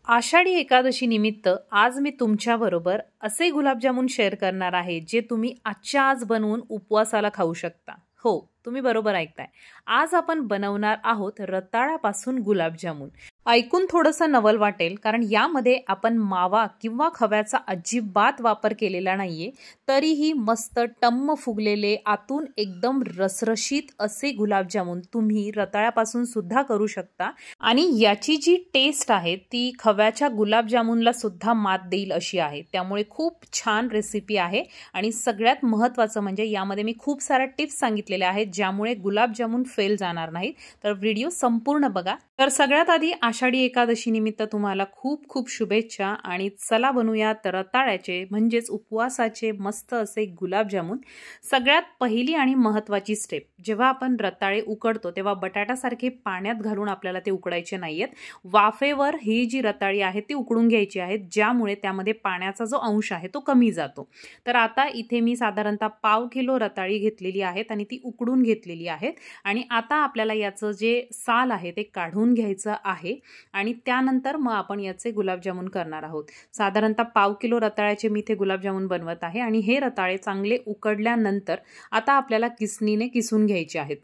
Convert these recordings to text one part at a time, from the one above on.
आषाढी एकादशी निमित्त आज मी तुमच्याबरोबर असे गुलाबजामुन शेअर करणार आहे जे तुम्ही आजच्या आज बनवून उपवासाला खाऊ शकता। हो, तुम्ही बरोबर ऐकताय। आज आपण बनवणार आहोत रताळ्यापासून गुलाबजामुन। ऐकून थोडंसं नवल वाटेल कारण यामध्ये आपण मावा किंवा खव्याचा अजिबात वापर केलेला नाहीये, तरीही मस्त टम्म फुगलेले आतून एकदम रसरशीत असे गुलाबजामुन तुम्ही रताळ्यापासून सुद्धा करू शकता आणि याची जी टेस्ट आहे ती खव्याच्या गुलाबजामुनला सुद्धा मात देईल अशी आहे। त्यामुळे खूप छान रेसिपी आहे आणि सगळ्यात महत्त्वाचं म्हणजे यामध्ये मी खूप साऱ्या टिप्स सांगितलेल्या आहेत ज्यामुळे गुलाबजामुन फेल जाणार नाहीत। तर व्हिडिओ संपूर्ण बघा। तर सगळ्यात आधी आषाढी एकादशी निमित्त तुम्हाला खूप खूप शुभेच्छा आणि चला बनवूयात रताळ्याचे म्हणजेच उपवासाचे मस्त असे गुलाबजामुन। सगळ्यात पहिली आणि महत्त्वाची स्टेप, जेव्हा आपण रताळे उकडतो तेव्हा बटाट्यासारखे पाण्यात घालून आपल्याला ते उकडायचे नाहीयेत। वाफेवर ही जी रताळी आहे ती उकडून घ्यायची आहेत ज्यामुळे त्यामध्ये पाण्याचा जो अंश आहे तो कमी जातो। तर आता इथे मी साधारणतः पाव किलो रताळी घेतलेली आहेत आणि ती उकडून घेतलेली आहेत आणि आता आपल्याला याचं जे साल आहे ते काढून घ्यायचं आहे आणि त्यानंतर मग आपण याचे गुलाबजामुन करणार आहोत। साधारणतः पाव किलो रताळ्याचे मी इथे गुलाबजामुन बनवत आहे आणि हे रताळे चांगले उकडल्यानंतर आता आपल्याला किसणीने किसून घ्यायचे आहेत।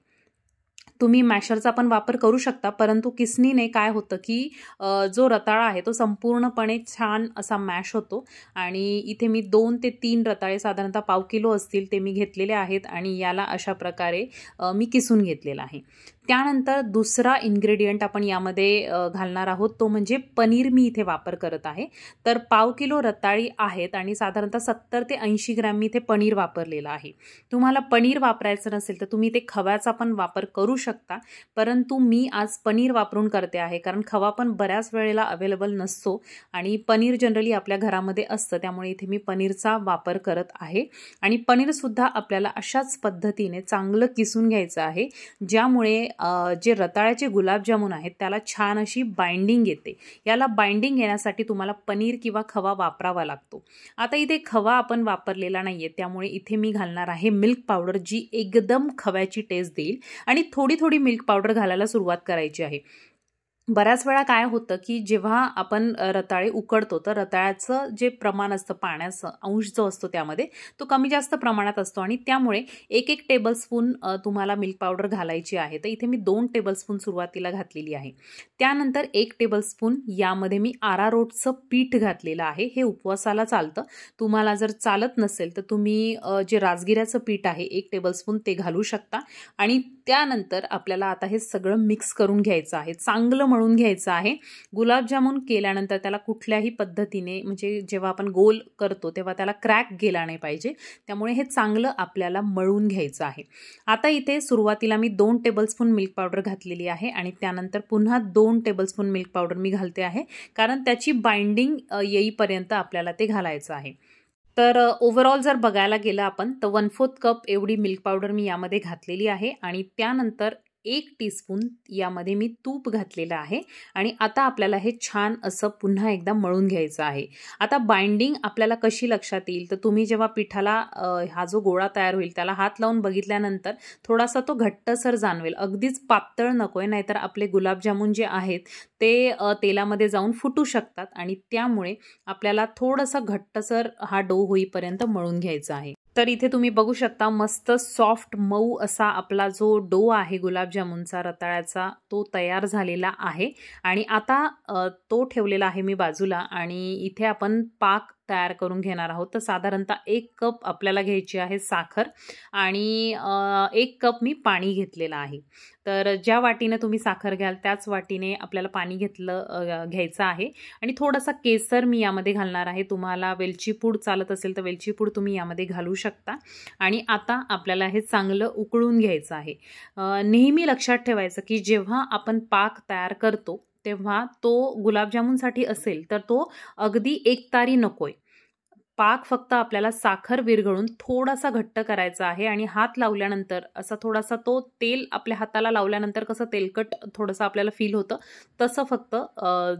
तुम्ही मॅशरचा पण वापर करू शकता, परंतु किसणीने काय होतं की जो रताळा आहे तो संपूर्णपणे छान असा मॅश होतो। आणि इथे मी 2 ते 3 रताळे साधारणतः पाव किलो असतील ते मी घेतलेले आहेत आणि याला अशा प्रकारे मी किसून घेतलेला आहे। त्यानंतर दुसरा इन्ग्रेडियंट आपण यामध्ये घालणार आहोत तो म्हणजे पनीर मी इथे वापर करत आहे। तर पाव किलो रताळी आहेत आणि साधारणतः 70 ते 80 ग्रॅम मी इथे पनीर वापरलेलं आहे। तुम्हाला पनीर वापरायचं नसेल तर तुम्ही ते खव्याचा पण वापर करू शकता, परंतु मी आज पनीर वापरून करते आहे कारण खवा पण बऱ्याच वेळेला अवेलेबल नसतो आणि पनीर जनरली आपल्या घरामध्ये असतं, त्यामुळे इथे मी पनीरचा वापर करत आहे। आणि पनीर सुद्धा आपल्याला अशाच पद्धतीने चांगलं किसून घ्यायचं आहे ज्यामुळे जे रताळ्याचे गुलाबजामुन आहेत त्याला छान अशी बाइंडिंग येते। याला बाइंडिंग येण्यासाठी तुम्हाला पनीर किंवा खवा वापरावा लागतो। आता इथे खवा आपण वापरलेला नाहीये त्यामुळे इथे मी घालणार आहे मिल्क पावडर जी एकदम खव्याची टेस्ट देईल आणि थोडी थोडी मिल्क पावडर घालायला सुरुवात करायची आहे। बऱ्याच वेळा काय होतं की जेव्हा आपण रताळे उकडतो तर रताळ्याचं जे प्रमाण असतं पाण्याचं अंश जो असतो त्यामध्ये तो कमी जास्त प्रमाणात असतो आणि त्यामुळे 1-1 टेबलस्पून तुम्हाला मिल्क पावडर घालायची आहे। तर इथे मी 2 टेबलस्पून सुरुवातीला घातलेली आहे। त्यानंतर 1 टेबलस्पून यामध्ये मी आरारोटचं पीठ घातलेलं आहे। हे उपवासाला चालतं, तुम्हाला जर चालत नसेल तर तुम्ही जे राजगिऱ्याचं पीठ आहे 1 टेबलस्पून ते घालू शकता। आणि त्यानंतर आपल्याला आता हे सगळं मिक्स करून घ्यायचं आहे, चांगलं मळून घ्यायचं आहे। गुलाबजामुन केल्यानंतर त्याला कुठल्याही पद्धतीने म्हणजे जेव्हा आपण गोल करतो तेव्हा त्याला क्रॅक गेला नाही पाहिजे, त्यामुळे हे चांगलं आपल्याला मळून घ्यायचं आहे। आता इथे सुरुवातीला मी 2 टेबलस्पून मिल्क पावडर घातलेली आहे आणि त्यानंतर पुन्हा 2 टेबलस्पून मिल्क पावडर मी घालते आहे कारण त्याची बाइंडिंग येईपर्यंत आपल्याला ते घालायचं आहे। तर ओव्हरऑल जर बघायला गेलं आपण तर 1/4 कप एवढी मिल्क पावडर मी यामध्ये घातलेली आहे आणि त्यानंतर 1 टीस्पून यामध्ये मी तूप घातलेलं आहे आणि आता आपल्याला हे छान असं पुन्हा एकदा मळून घ्यायचं आहे। आता बाइंडिंग आपल्याला कशी लक्षात येईल तर तुम्ही जेव्हा पिठाला हा जो गोळा तयार होईल त्याला हात लावून बघितल्यानंतर थोडासा तो घट्टसर जाणवेल, अगदीच पातळ नकोय, नाहीतर आपले गुलाबजामुन जे आहेत ते तेलामध्ये जाऊन फुटू शकतात आणि त्यामुळे आपल्याला थोडंसं घट्टसर हा डो होईपर्यंत मळून घ्यायचा आहे। तर इथे तुम्ही बघू शकता मस्त सॉफ्ट मऊ असा आपला जो डो आहे गुलाबजामुनचा रताळ्याचा तो तयार झालेला आहे आणि आता तो ठेवलेला आहे मी बाजूला आणि इथे आपण पाक तयार करून घेणार आहोत। तर साधारणतः 1 कप आपल्याला घ्यायची आहे साखर आणि 1 कप मी पाणी घेतलेलं आहे। तर ज्या वाटीने तुम्ही साखर घ्याल त्याच वाटीने आपल्याला पाणी घ्यायचं आहे आणि थोडासा केसर मी यामध्ये घालणार आहे। तुम्हाला वेलची पूड चालत असेल तर वेलची पूड तुम्ही यामध्ये घालू शकता आणि आता आपल्याला हे चांगलं उकळून घ्यायचं आहे। नेहमी लक्षात ठेवायचं की जेव्हा आपण पाक तयार करतो तेव्हा तो गुलाबजामुनसाठी असेल तर तो अगदी एकतारी नकोय। पाक फक्त आपल्याला साखर विरघळून थोडासा घट्ट करायचा आहे आणि हात लावल्यानंतर असा थोडासा तो तेल आपल्या हाताला लावल्यानंतर कसं तेलकट थोडंसं आपल्याला फील होतं तसं फक्त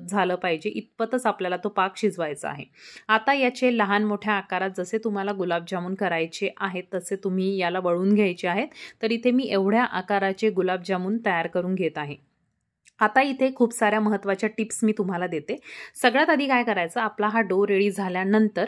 झालं पाहिजे, इतपतच आपल्याला तो पाक शिजवायचा आहे। आता याचे लहान मोठ्या आकारात जसे तुम्हाला गुलाबजामुन करायचे आहेत तसे तुम्ही याला वळून घ्यायचे आहेत। तर इथे मी एवढ्या आकाराचे गुलाबजामुन तयार करून घेत आहे। आता इथे खूप साऱ्या महत्त्वाच्या टिप्स मी तुम्हाला देते. सगळ्यात आधी काय करायचं, आपला हा डो रेडी झाल्यानंतर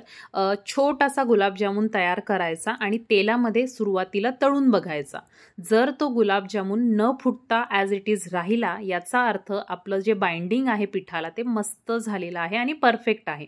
छोटासा गुलाबजामुन तयार करायचा आणि तेलामध्ये सुरुवातीला तळून बघायचा. जर तो गुलाबजामुन न फुटता ॲज इट इज राहिला, याचा अर्थ आपलं जे बाइंडिंग आहे पिठाला ते मस्त झालेलं आहे आणि परफेक्ट आहे.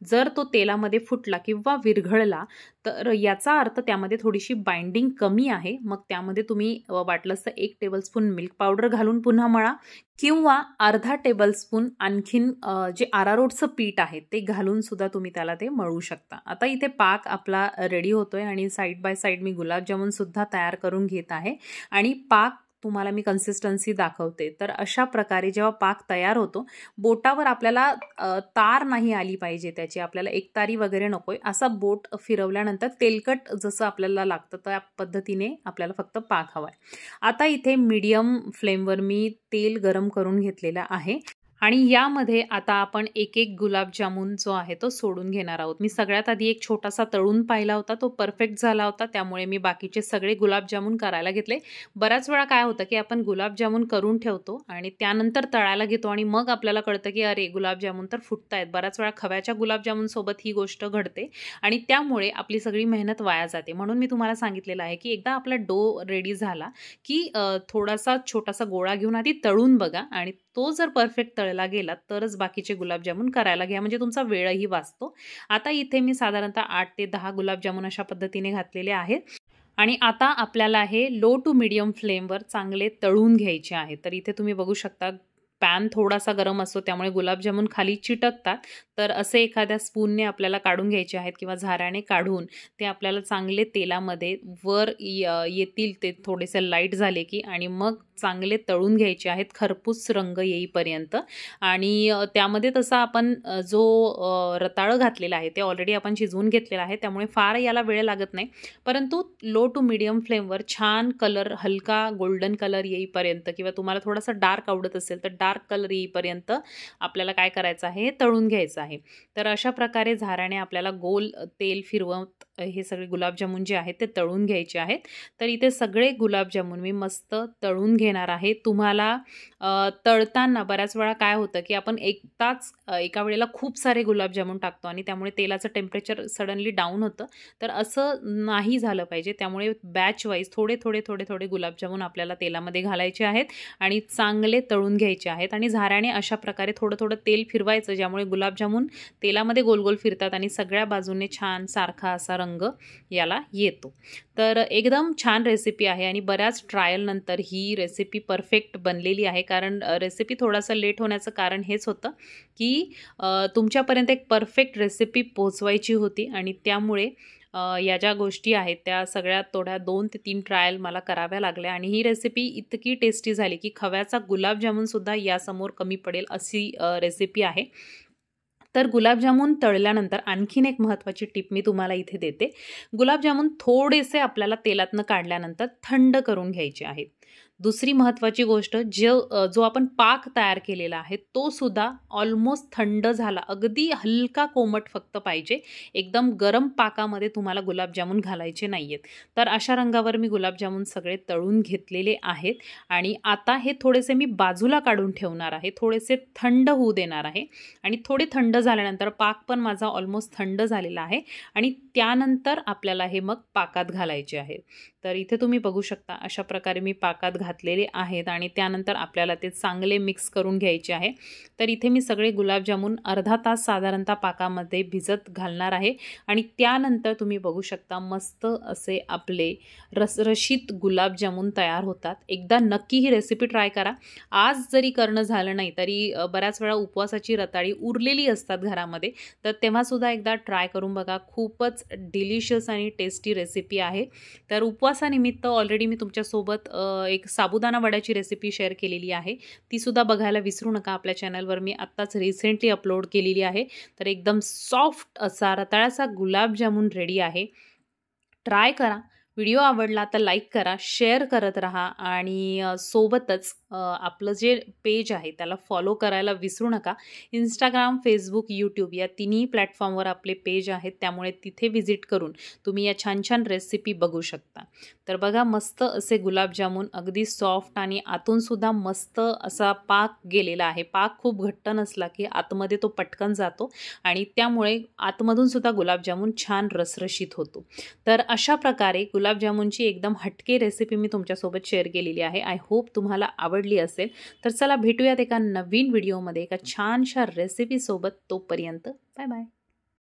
जर तो तेलामध्ये फुटला किंवा विरघळला तर याचा अर्थ त्यामध्ये थोडीशी बाइंडिंग कमी आहे. मग त्यामध्ये तुम्ही वाटलंच तर 1 टेबलस्पून मिल्क पावडर घालून पुन्हा मळा किंवा अर्धा टेबलस्पून आणखीन जे अरारोटचं पीठ आहे ते घालून सुद्धा तुम्ही त्याला ते मळू शकता. आता इथे पाक आपला रेडी होतोय आणि साईड बाय साईड मी गुलाबजामुन सुद्धा तयार करून घेत आहे आणि पाक तुम्हाला मी कन्सिस्टन्सी दाखवते. तर अशा प्रकारे जेव्हा पाक तयार होतो, बोटावर आपल्याला तार नाही आली पाहिजे त्याची, आपल्याला एकतारी वगैरे नकोय. असा बोट फिरवल्यानंतर तेलकट जसं आपल्याला लागतं त्या पद्धतीने आपल्याला फक्त पाक हवाय. आता इथे मीडियम फ्लेमवर मी तेल गरम करून घेतलेलं आहे आणि यामध्ये आता आपण एक एक गुलाबजामुन जो आहे तो सोडून घेणार आहोत. मी सगळ्यात आधी एक छोटासा तळून पाहिला होता, तो परफेक्ट झाला होता, त्यामुळे मी बाकीचे सगळे गुलाबजामुन करायला घेतले. बऱ्याच वेळा काय होतं की आपण गुलाबजामुन करून ठेवतो आणि त्यानंतर तळायला घेतो आणि मग आपल्याला कळतं की अरे गुलाबजामुन तर फुटतायत. बऱ्याच वेळा खव्याच्या गुलाबजामुनसोबत ही गोष्ट घडते आणि त्यामुळे आपली सगळी मेहनत वाया जाते. म्हणून मी तुम्हाला सांगितलेलं आहे की एकदा आपला डो रेडी झाला की थोडासा छोटासा गोळा घेऊन आधी तळून बघा आणि तो जर परफेक्ट तळला गेला तरच बाकीचे गुलाबजामुन करायला घ्या, म्हणजे तुमचा वेळही वाचतो. आता इथे मी साधारणतः 8 ते 10 गुलाबजामुन अशा पद्धतीने घातलेले आहेत आणि आता आपल्याला हे लो टू मीडियम फ्लेमवर चांगले तळून घ्यायचे आहे. तर इथे तुम्ही बघू शकता पॅन थोडासा गरम असतो त्यामुळे गुलाबजामुन खाली चिटकतात. तर असे एखाद्या स्पूनने आपल्याला काढून घ्यायचे आहेत किंवा झाऱ्याने काढून ते आपल्याला चांगले तेलामध्ये वर येतील, ते थोडेसे लाईट झाले की, आणि मग चांगले तळून घ्यायचे आहेत खरपूस रंग येईपर्यंत. आणि त्यामध्ये तसा आपण जो रताळं घातलेला आहे ते ऑलरेडी आपण शिजवून घेतलेला आहे, त्यामुळे फार याला वेळ लागत नाही. परंतु लो टू मीडियम फ्लेमवर छान कलर, हलका गोल्डन कलर येईपर्यंत, किंवा तुम्हाला थोडासा डार्क आवडत असेल तर डार्क कलर येईपर्यंत आपल्याला काय करायचं आहे, हे तळून घ्यायचं आहे. तर अशा प्रकारे झाऱ्याने आपल्याला गोल तेल फिरवत हे सगळे गुलाबजामुन जे आहेत ते तळून घ्यायचे आहेत. तर इथे सगळे गुलाबजामुन मी मस्त तळून घेणार आहे. तुम्हाला तळताना बऱ्याच वेळा काय होतं की आपण एका वेळेला खूप सारे गुलाबजामुन टाकतो आणि त्यामुळे तेलाचं टेम्परेचर सडनली डाऊन होतं. तर असं नाही झालं पाहिजे, त्यामुळे बॅच वाईज थोडे थोडे थोडे थोडे गुलाबजामुन आपल्याला तेलामध्ये घालायचे आहेत आणि चांगले तळून घ्यायचे आहेत. आणि झाऱ्याने अशा प्रकारे थोडं थोडं तेल फिरवायचं, ज्यामुळे गुलाबजामुन तेलामध्ये गोल गोल फिरतात आणि सगळ्या बाजूने छान सारखा असा रंग याला येतो. तर एकदम छान रेसिपी आहे आणि बऱ्याच ट्रायल नंतर ही रेसिपी परफेक्ट बनलेली आहे. कारण रेसिपी थोडासा लेट होण्याचं कारण हेच होतं की तुमच्यापर्यंत एक परफेक्ट रेसिपी पोहोचवायची होती आणि त्यामुळे या ज्या गोष्टी आहेत त्या सगळ्या थोड्या 2 ते 3 ट्रायल मला कराव्या लागल्या आणि ही रेसिपी इतकी टेस्टी झाली की खव्याचा गुलाबजामुनसुद्धा यासमोर कमी पडेल अशी रेसिपी आहे. तर गुलाबजामुन तळल्यानंतर आणखीन एक महत्त्वाची टिप मी तुम्हाला इथे देते. गुलाबजामुन थोडेसे आपल्याला तेलातनं काढल्यानंतर थंड करून घ्यायचे आहेत. दुसरी महत्त्वाची गोष्ट, जो आपण पाक तयार केलेला आहे तो सुद्धा ऑलमोस्ट थंड झाला, अगदी हलका कोमट फक्त पाहिजे. एकदम गरम पाकामध्ये तुम्हाला गुलाबजामुन घालायचे नाही आहेत. तर अशा रंगावर मी गुलाबजामुन सगळे तळून घेतलेले आहेत आणि आता हे थोडेसे मी बाजूला काढून ठेवणार आहे, थोडेसे थंड होऊ देणार आहे. आणि थोडे थंड झाल्यानंतर पाक पण माझा ऑलमोस्ट थंड झालेला आहे आणि त्यानंतर आपल्याला हे मग पाकात घालायचे आहे. तर इथे तुम्ही बघू शकता अशा प्रकारे मी पाकात घातलेले आहेत आणि त्यानंतर आपल्याला ते चांगले मिक्स करून घ्यायचे आहे. तर इथे मी सगळे गुलाबजामुन अर्धा तास साधारणतः पाकामध्ये भिजत घालणार आहे आणि त्यानंतर तुम्ही बघू शकता मस्त असे आपले रसरशीत गुलाबजामुन तयार होतात. एकदा नक्की ही रेसिपी ट्राय करा. आज जरी करणं झालं नाही तरी बऱ्याच वेळा उपवासाची रताळी उरलेली असतात घरामध्ये, तर तेव्हासुद्धा एकदा ट्राय करून बघा. खूपच डिलिशियस आणि टेस्टी रेसिपी आहे. तर उपवासानिमित्त ऑलरेडी मी तुमच्यासोबत एक साबुदाणा वड्याची रेसिपी शेअर केलेली आहे, ती सुद्धा बघायला विसरू नका. आपल्या चॅनलवर मी आत्ताच रिसेंटली अपलोड केलेली आहे. तर एकदम सॉफ्ट असा रताळ्याचा गुलाबजामुन रेडी आहे. ट्राय करा. व्हिडिओ आवडला तर लाईक करा, शेअर करत राहा आणि सोबतच आपलं जे पेज आहे त्याला फॉलो करायला विसरू नका. इंस्टाग्राम, फेसबुक, यूट्यूब या तिन्ही प्लॅटफॉर्मवर आपले पेज आहेत, त्यामुळे तिथे व्हिजिट करून तुम्ही या छान छान रेसिपी बघू शकता. तर बघा, मस्त असे गुलाबजामुन अगदी सॉफ्ट आणि आतूनसुद्धा मस्त असा पाक गेलेला आहे. पाक खूप घट्ट नसला की आतमध्ये तो पटकन जातो आणि त्यामुळे आतमधूनसुद्धा गुलाबजामुन छान रसरशीत होतो. तर अशा प्रकारे गुलाबजामुनची एकदम हटके रेसिपी मी तुमच्यासोबत शेअर केलेली आहे. आय होप तुम्हाला आवडली असेल. तर चला भेटूयात एका नवीन व्हिडिओमध्ये एका छानशा रेसिपीसोबत. तोपर्यंत बाय बाय.